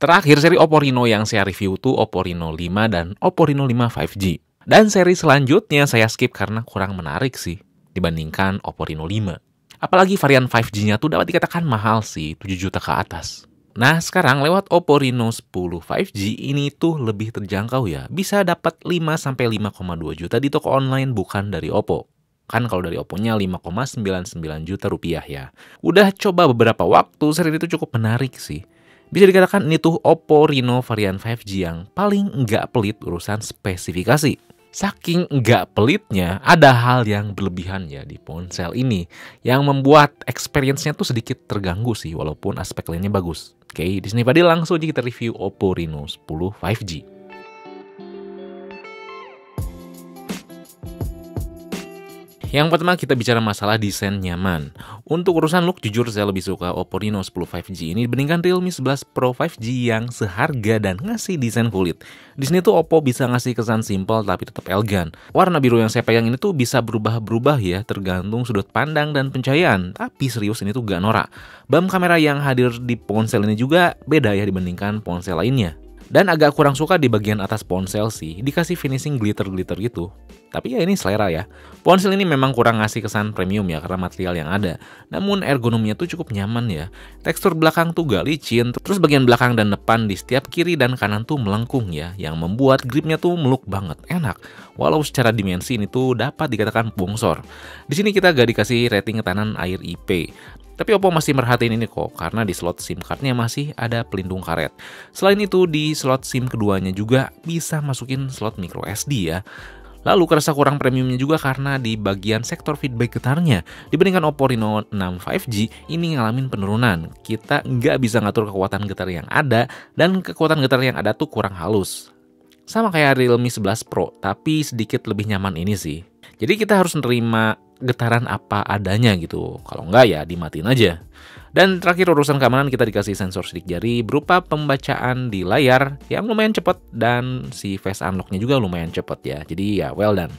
Terakhir seri Oppo Reno yang saya review tuh Oppo Reno 5 dan Oppo Reno 5 5G. Dan seri selanjutnya saya skip karena kurang menarik sih dibandingkan Oppo Reno 5. Apalagi varian 5G-nya tuh dapat dikatakan mahal sih, 7 juta ke atas. Nah sekarang lewat Oppo Reno 10 5G ini tuh lebih terjangkau ya. Bisa dapat 5-5,2 juta di toko online bukan dari Oppo. Kan kalau dari Oppo-nya 5,99 juta rupiah ya. Udah coba beberapa waktu, seri itu cukup menarik sih. Bisa dikatakan ini tuh Oppo Reno varian 5G yang paling nggak pelit urusan spesifikasi. Saking nggak pelitnya, ada hal yang berlebihan ya di ponsel ini yang membuat experience-nya tuh sedikit terganggu sih, walaupun aspek lainnya bagus. Oke, di sini Fadil langsung aja kita review Oppo Reno 10 5G. Yang pertama kita bicara masalah desain nyaman. Untuk urusan look jujur saya lebih suka Oppo Reno 10 5G ini dibandingkan Realme 11 Pro 5G yang seharga dan ngasih desain kulit. Di sini tuh Oppo bisa ngasih kesan simple tapi tetap elegan. Warna biru yang saya pegang ini tuh bisa berubah-berubah ya tergantung sudut pandang dan pencahayaan. Tapi serius ini tuh gak norak. BAM kamera yang hadir di ponsel ini juga beda ya dibandingkan ponsel lainnya. Dan agak kurang suka di bagian atas ponsel sih, dikasih finishing glitter-glitter gitu. Tapi ya ini selera ya. Ponsel ini memang kurang ngasih kesan premium ya karena material yang ada. Namun ergonominya tuh cukup nyaman ya. Tekstur belakang tuh gak licin, terus bagian belakang dan depan di setiap kiri dan kanan tuh melengkung ya, yang membuat gripnya tuh meluk banget, enak. Walau secara dimensi ini tuh dapat dikatakan bongsor. Di sini kita gak dikasih rating ketahanan air IP. Tapi Oppo masih merhatiin ini kok, karena di slot SIM cardnya masih ada pelindung karet. Selain itu, di slot SIM keduanya juga bisa masukin slot micro SD ya. Lalu kerasa kurang premiumnya juga karena di bagian sektor feedback getarnya. Dibandingkan Oppo Reno 6 5G, ini ngalamin penurunan. Kita nggak bisa ngatur kekuatan getar yang ada, dan kekuatan getar yang ada tuh kurang halus. Sama kayak Realme 11 Pro, tapi sedikit lebih nyaman ini sih. Jadi kita harus nerima getaran apa adanya gitu. Kalau enggak ya dimatiin aja. Dan terakhir urusan keamanan kita dikasih sensor sidik jari berupa pembacaan di layar yang lumayan cepat dan si face unlock-nya juga lumayan cepat ya. Jadi ya well done.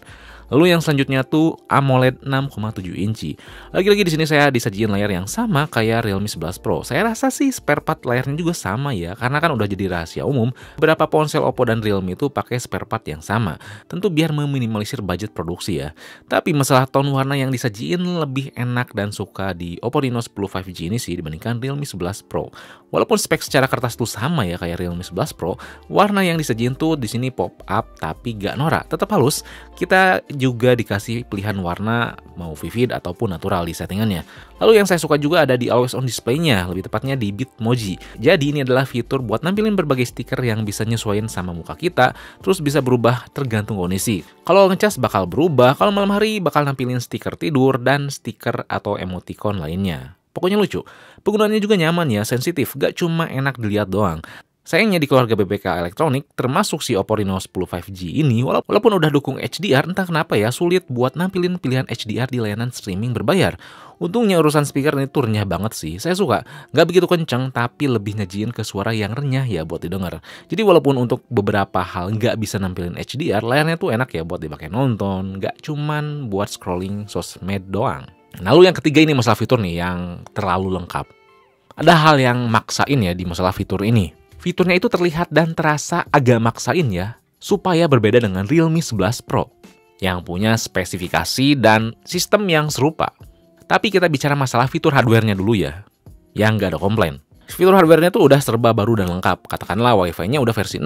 Lalu yang selanjutnya tuh AMOLED 6,7 inci. Lagi-lagi di sini saya disajiin layar yang sama kayak Realme 11 Pro. Saya rasa sih spare part layarnya juga sama ya, karena kan udah jadi rahasia umum. Beberapa ponsel Oppo dan Realme itu pakai spare part yang sama. Tentu biar meminimalisir budget produksi ya. Tapi masalah tone warna yang disajiin lebih enak dan suka di Oppo Reno 10 5G ini sih dibandingkan Realme 11 Pro. Walaupun spek secara kertas tuh sama ya kayak Realme 11 Pro, warna yang disajiin tuh di sini pop up tapi gak norak, tetap halus. Kita juga dikasih pilihan warna mau vivid ataupun natural di settingannya. Lalu yang saya suka juga ada di always on display-nya, lebih tepatnya di Bitmoji. Jadi ini adalah fitur buat nampilin berbagai stiker yang bisa nyesuaiin sama muka kita, terus bisa berubah tergantung kondisi. Kalau ngecas bakal berubah, kalau malam hari bakal nampilin stiker tidur dan stiker atau emoticon lainnya. Pokoknya lucu. Penggunaannya juga nyaman ya, sensitif, gak cuma enak dilihat doang. Sayangnya di keluarga BBK Elektronik, termasuk si Oppo Reno 10 5G ini, walaupun udah dukung HDR, entah kenapa ya sulit buat nampilin pilihan HDR di layanan streaming berbayar. Untungnya urusan speaker ini tuh renyah banget sih, saya suka. Nggak begitu kenceng, tapi lebih nyajiin ke suara yang renyah ya buat didengar. Jadi walaupun untuk beberapa hal nggak bisa nampilin HDR, layarnya tuh enak ya buat dipakai nonton, nggak cuman buat scrolling sosmed doang. Lalu yang ketiga ini masalah fitur nih yang terlalu lengkap. Ada hal yang maksain ya di masalah fitur ini. Fiturnya itu terlihat dan terasa agak maksain ya, supaya berbeda dengan Realme 11 Pro yang punya spesifikasi dan sistem yang serupa. Tapi kita bicara masalah fitur hardware-nya dulu ya, yang nggak ada komplain. Fitur hardware-nya tuh udah serba baru dan lengkap. Katakanlah Wi-Fi-nya udah versi 6,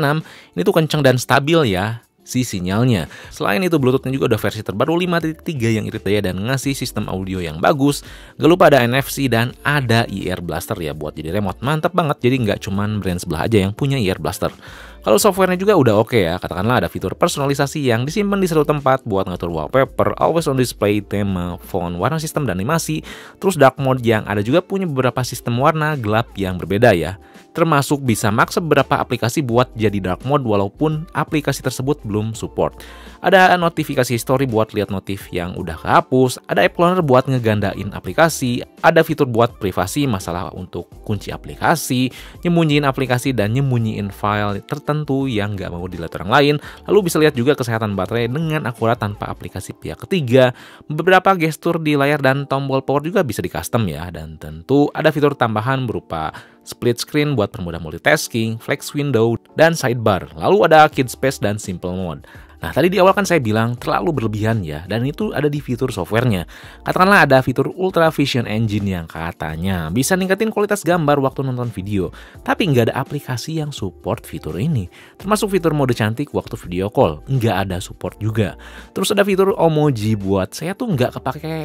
ini tuh kenceng dan stabil ya si sinyalnya. Selain itu Bluetooth-nya juga udah versi terbaru 5.3 yang irit daya dan ngasih sistem audio yang bagus. Gak lupa ada NFC dan ada IR Blaster ya buat jadi remote. Mantap banget, jadi nggak cuman brand sebelah aja yang punya IR Blaster. Kalau softwarenya juga udah oke ya, katakanlah ada fitur personalisasi yang disimpan di satu tempat buat ngatur wallpaper, always on display, tema, font, warna sistem dan animasi. Terus dark mode yang ada juga punya beberapa sistem warna gelap yang berbeda ya. Termasuk bisa maksa beberapa aplikasi buat jadi dark mode walaupun aplikasi tersebut belum support. Ada notifikasi history buat lihat notif yang udah kehapus, ada app cloner buat ngegandain aplikasi, ada fitur buat privasi masalah untuk kunci aplikasi, nyembunyiin aplikasi dan nyembunyiin file tertentu yang nggak mau dilihat orang lain. Lalu bisa lihat juga kesehatan baterai dengan akurat tanpa aplikasi pihak ketiga. Beberapa gestur di layar dan tombol power juga bisa di custom ya, dan tentu ada fitur tambahan berupa split screen buat permudah multitasking, flex window, dan sidebar. Lalu ada kid space dan simple mode. Nah, tadi di awal kan saya bilang terlalu berlebihan ya, dan itu ada di fitur softwarenya. Katakanlah ada fitur Ultra Vision Engine yang katanya bisa ningkatin kualitas gambar waktu nonton video, tapi nggak ada aplikasi yang support fitur ini. Termasuk fitur mode cantik waktu video call, nggak ada support juga. Terus ada fitur emoji buat saya tuh nggak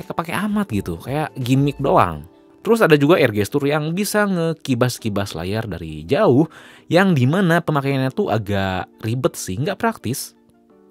kepake amat gitu, kayak gimmick doang. Terus ada juga air gesture yang bisa ngekibas-kibas layar dari jauh, yang dimana pemakaiannya tuh agak ribet sih, nggak praktis.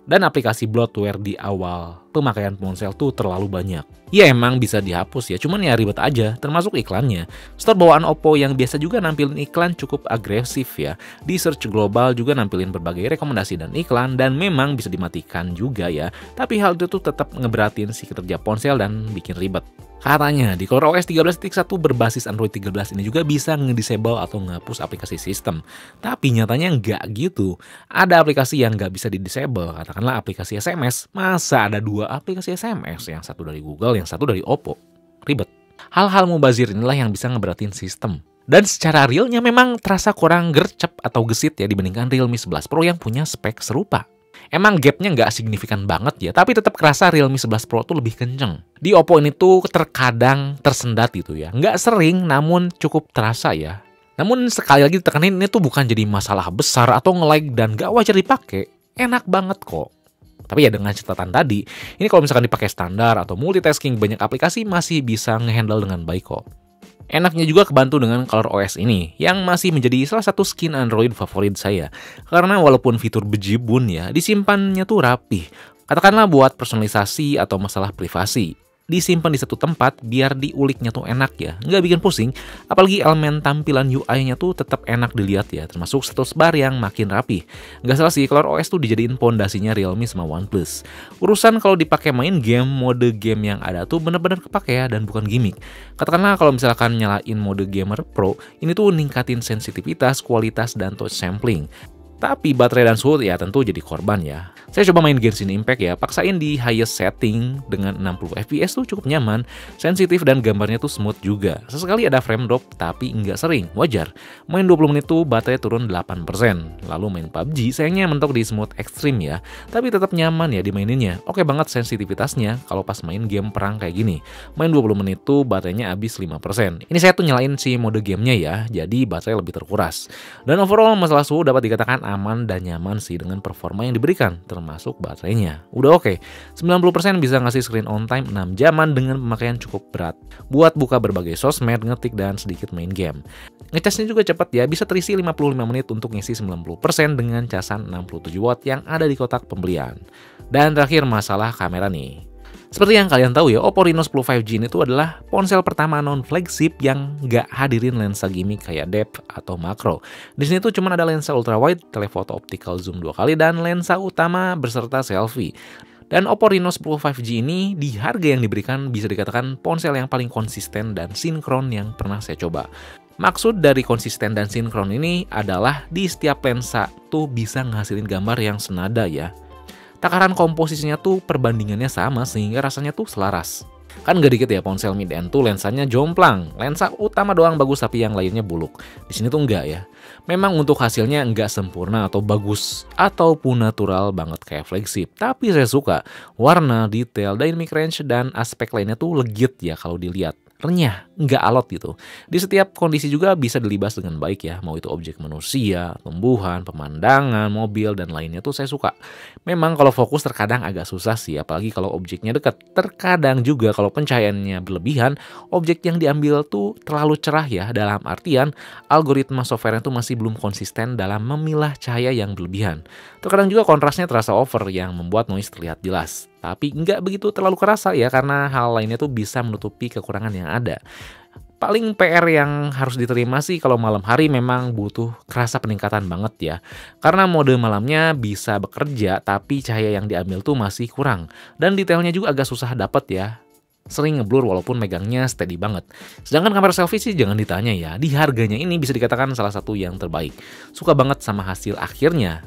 Dan aplikasi bloatware di awal pemakaian ponsel tuh terlalu banyak. Ya emang bisa dihapus ya, cuman ya ribet aja, termasuk iklannya. Store bawaan Oppo yang biasa juga nampilin iklan cukup agresif ya. Di search global juga nampilin berbagai rekomendasi dan iklan, dan memang bisa dimatikan juga ya. Tapi hal itu tuh tetap ngeberatin si kinerja ponsel dan bikin ribet. Katanya di ColorOS 13.1 berbasis Android 13 ini juga bisa nge-disable atau ngehapus aplikasi sistem. Tapi nyatanya nggak gitu. Ada aplikasi yang nggak bisa di-disable, katakanlah aplikasi SMS. Masa ada dua aplikasi SMS, yang satu dari Google, yang satu dari Oppo? Ribet. Hal-hal mubazir inilah yang bisa ngeberatin sistem. Dan secara realnya memang terasa kurang gercep atau gesit ya dibandingkan Realme 11 Pro yang punya spek serupa. Emang gapnya nggak signifikan banget ya, tapi tetap kerasa Realme 11 Pro tuh lebih kenceng. Di Oppo ini tuh terkadang tersendat gitu ya. Nggak sering, namun cukup terasa ya. Namun sekali lagi ditekanin, ini tuh bukan jadi masalah besar atau nge-lag dan nggak wajar dipakai. Enak banget kok. Tapi ya dengan catatan tadi, ini kalau misalkan dipakai standar atau multitasking banyak aplikasi masih bisa ngehandle dengan baik kok. Enaknya juga kebantu dengan ColorOS ini, yang masih menjadi salah satu skin Android favorit saya. Karena walaupun fitur bejibun ya, disimpannya tuh rapih. Katakanlah buat personalisasi atau masalah privasi. Disimpan di satu tempat biar diuliknya tuh enak ya, nggak bikin pusing. Apalagi elemen tampilan UI-nya tuh tetap enak dilihat ya, termasuk status bar yang makin rapi. Nggak salah sih, ColorOS tuh dijadiin pondasinya Realme sama OnePlus. Urusan kalau dipakai main game, mode game yang ada tuh bener-bener kepake ya dan bukan gimmick. Katakanlah kalau misalkan nyalain mode gamer pro, ini tuh ningkatin sensitivitas, kualitas, dan touch sampling. Tapi baterai dan suhu ya tentu jadi korban ya. Saya coba main Genshin Impact ya, paksain di highest setting dengan 60 fps tuh cukup nyaman, sensitif dan gambarnya tuh smooth juga. Sesekali ada frame drop tapi nggak sering, wajar. Main 20 menit tuh baterai turun 8%. Lalu main PUBG sayangnya mentok di smooth ekstrim ya, tapi tetap nyaman ya dimaininnya. Oke banget sensitivitasnya kalau pas main game perang kayak gini. Main 20 menit tuh baterainya habis 5%. Ini saya tuh nyalain si mode gamenya ya, jadi baterai lebih terkuras. Dan overall masalah suhu dapat dikatakan aman dan nyaman sih dengan performa yang diberikan, termasuk baterainya. Udah oke, 90% bisa ngasih screen on time 6 jaman dengan pemakaian cukup berat. Buat buka berbagai sosmed, ngetik, dan sedikit main game. Ngecasnya juga cepat ya, bisa terisi 55 menit untuk ngisi 90% dengan casan 67 watt yang ada di kotak pembelian. Dan terakhir masalah kamera nih. Seperti yang kalian tahu ya, Oppo Reno 10 5G ini tuh adalah ponsel pertama non-flagship yang nggak hadirin lensa gimmick kayak depth atau makro. Di sini tuh cuma ada lensa ultrawide, telephoto optical zoom 2 kali, dan lensa utama berserta selfie. Dan Oppo Reno 10 5G ini di harga yang diberikan bisa dikatakan ponsel yang paling konsisten dan sinkron yang pernah saya coba. Maksud dari konsisten dan sinkron ini adalah di setiap lensa tuh bisa ngehasilin gambar yang senada ya. Takaran komposisinya tuh perbandingannya sama sehingga rasanya tuh selaras. Kan gak dikit ya ponsel mid-end tuh lensanya jomplang. Lensa utama doang bagus tapi yang lainnya buluk. Di sini tuh enggak ya. Memang untuk hasilnya enggak sempurna atau bagus ataupun natural banget kayak flagship. Tapi saya suka warna, detail, dynamic range, dan aspek lainnya tuh legit ya kalau dilihat. Renyah, nggak alot gitu. Di setiap kondisi juga bisa dilibas dengan baik ya, mau itu objek manusia, tumbuhan, pemandangan, mobil, dan lainnya tuh saya suka. Memang kalau fokus terkadang agak susah sih, apalagi kalau objeknya dekat. Terkadang juga kalau pencahayaannya berlebihan, objek yang diambil tuh terlalu cerah ya, dalam artian algoritma software tuh masih belum konsisten dalam memilah cahaya yang berlebihan. Terkadang juga kontrasnya terasa over yang membuat noise terlihat jelas. Tapi nggak begitu terlalu kerasa ya, karena hal lainnya tuh bisa menutupi kekurangan yang ada. Paling PR yang harus diterima sih kalau malam hari memang butuh kerasa peningkatan banget ya. Karena mode malamnya bisa bekerja tapi cahaya yang diambil tuh masih kurang. Dan detailnya juga agak susah dapet ya. Sering ngeblur walaupun megangnya steady banget. Sedangkan kamera selfie sih jangan ditanya ya. Di harganya ini bisa dikatakan salah satu yang terbaik. Suka banget sama hasil akhirnya.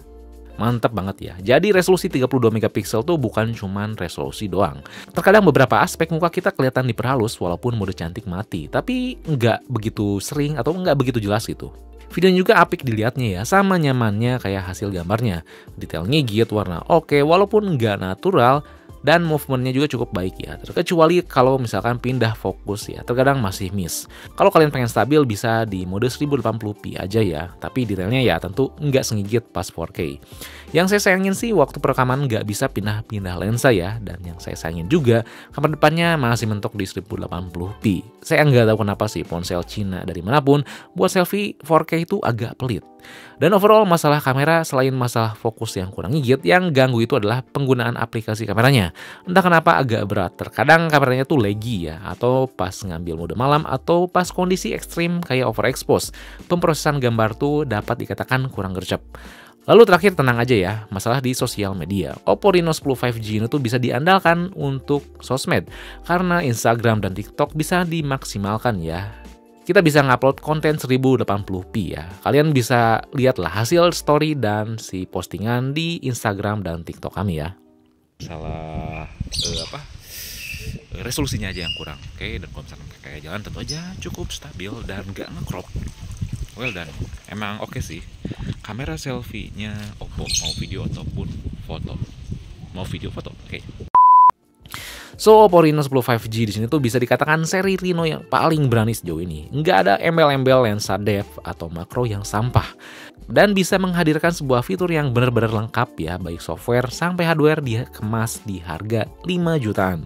Mantap banget ya. Jadi resolusi 32 megapiksel tuh bukan cuman resolusi doang. Terkadang beberapa aspek muka kita kelihatan diperhalus walaupun mode cantik mati, tapi nggak begitu sering atau nggak begitu jelas gitu. Videonya juga apik dilihatnya ya, sama nyamannya kayak hasil gambarnya. Detail ngigit, warna oke, walaupun nggak natural, dan movementnya juga cukup baik ya, terkecuali kalau misalkan pindah fokus ya, terkadang masih miss. Kalau kalian pengen stabil bisa di mode 1080p aja ya, tapi detailnya ya tentu nggak sengigit pas 4K. Yang saya sayangin sih waktu perekaman nggak bisa pindah-pindah lensa ya, dan yang saya sayangin juga kamera depannya masih mentok di 1080p. Saya nggak tahu kenapa sih ponsel Cina dari manapun buat selfie 4K itu agak pelit. Dan overall masalah kamera selain masalah fokus yang kurang ngigit, yang ganggu itu adalah penggunaan aplikasi kameranya. Entah kenapa agak berat, terkadang kameranya tuh laggy ya, atau pas ngambil mode malam atau pas kondisi ekstrim kayak overexpose. Pemrosesan gambar tuh dapat dikatakan kurang gercep. Lalu terakhir tenang aja ya, masalah di sosial media. Oppo Reno 10 5G ini tuh bisa diandalkan untuk sosmed, karena Instagram dan TikTok bisa dimaksimalkan ya. Kita bisa ngupload konten 1080p ya. Kalian bisa lihatlah hasil story dan si postingan di Instagram dan TikTok kami ya. Salah resolusinya aja yang kurang. Oke, dan kalau misalkan kayak jalan tentu aja cukup stabil dan gak nge-crop. Well done. Emang oke sih. Kamera selfie-nya Oppo mau video ataupun foto. Mau video foto. Oke. So, Oppo Reno 10 5G di sini tuh bisa dikatakan seri Reno yang paling berani sejauh ini. Nggak ada embel-embel lensa depth atau makro yang sampah. Dan bisa menghadirkan sebuah fitur yang benar-benar lengkap ya, baik software sampai hardware dia kemas di harga 5 jutaan.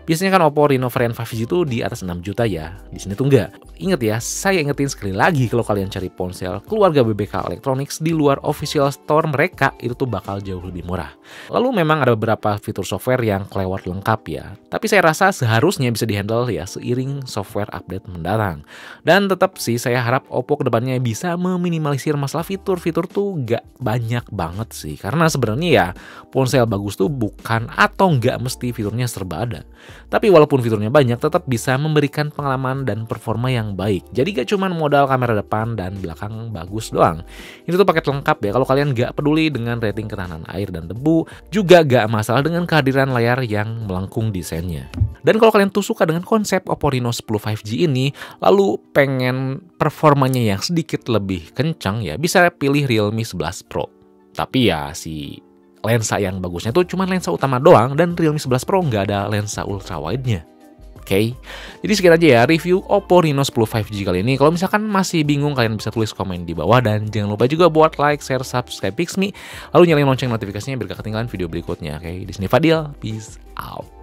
Biasanya kan Oppo Reno varian 5G itu di atas 6 juta ya. Di sini tuh enggak. Ingat ya, saya ingetin sekali lagi kalau kalian cari ponsel keluarga BBK Electronics di luar official store mereka itu tuh bakal jauh lebih murah. Lalu memang ada beberapa fitur software yang kelewat lengkap ya. Tapi saya rasa seharusnya bisa dihandle ya seiring software update mendatang. Dan tetap sih saya harap Oppo kedepannya bisa meminimalisir masalah fitur-fitur tuh nggak banyak banget sih. Karena sebenarnya ya ponsel bagus tuh bukan atau nggak mesti fiturnya serba ada. Tapi walaupun fiturnya banyak, tetap bisa memberikan pengalaman dan performa yang baik. Jadi gak cuma modal kamera depan dan belakang bagus doang. Ini tuh paket lengkap ya. Kalau kalian gak peduli dengan rating ketahanan air dan debu, juga gak masalah dengan kehadiran layar yang melengkung desainnya. Dan kalau kalian tuh suka dengan konsep Oppo Reno 10 5G ini, lalu pengen performanya yang sedikit lebih kencang ya, bisa pilih Realme 11 Pro. Tapi ya si lensa yang bagusnya tuh cuma lensa utama doang, dan Realme 11 Pro nggak ada lensa ultra wide-nya. Oke, jadi sekian aja ya review Oppo Reno 10 5G kali ini. Kalau misalkan masih bingung, kalian bisa tulis komen di bawah, dan jangan lupa juga buat like, share, subscribe Pixme, lalu nyalain lonceng notifikasinya biar gak ketinggalan video berikutnya. Oke, di sini Fadil, peace out.